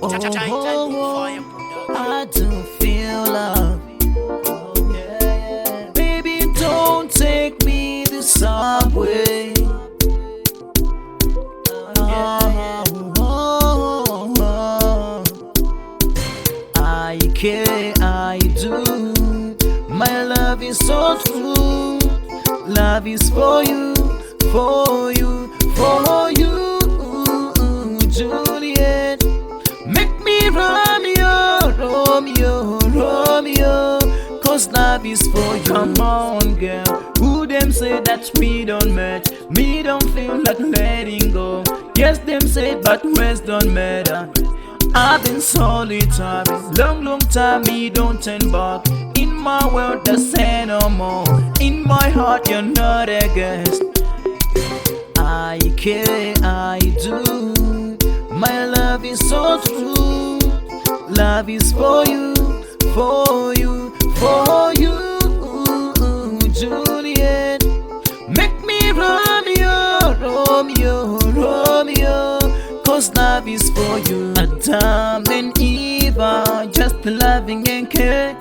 I do feel love. Baby, don't take me the subway. I care, I do. My love is so true. Love is for you, for you, for you, Juliet. Make me Romeo, Romeo, Romeo. Cause love is for you. Come on, girl. Who them say that me don't match? Me don't feel like letting go. Yes, them say but words don't matter. I've been solitary, long time, me don't turn back. In my world, there's no more. In my heart, you're not a guest. I care, I do. My love is so true. Love is for you, for you, for you, Juliet. Make me Romeo, Romeo, Romeo. Cause love is for you. Adam and Eve are just loving and care.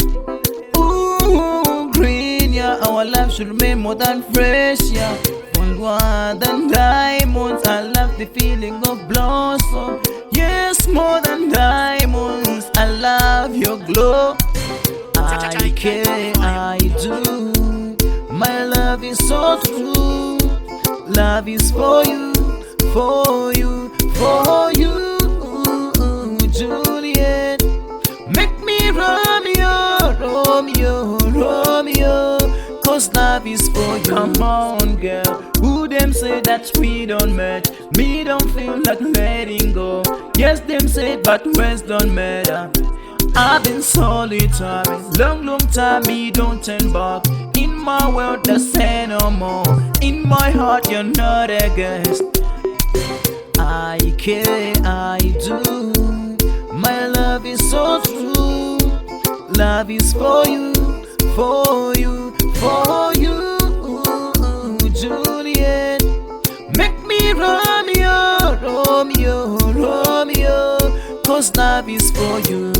Ooh, green, yeah. Our love should remain more than fresh, yeah. More than diamonds. I love the feeling of blossom. Yes, more than diamonds. I love your glow. I care, I do. My love is so true. Love is for you, for you, for you, Juliet. Make me Romeo, Romeo, Romeo. Cause love is for you. Come on, girl. Who them say that we don't match? Me don't feel like letting go. Yes, them say but words don't matter. I've been solitary, long time, me don't turn back. In my world, there's no more. In my heart, you're not a guest. I care, I do. My love is so true. Love is for you, for you, for you, Juliet. Make me Romeo, Romeo, Romeo. Cause love is for you.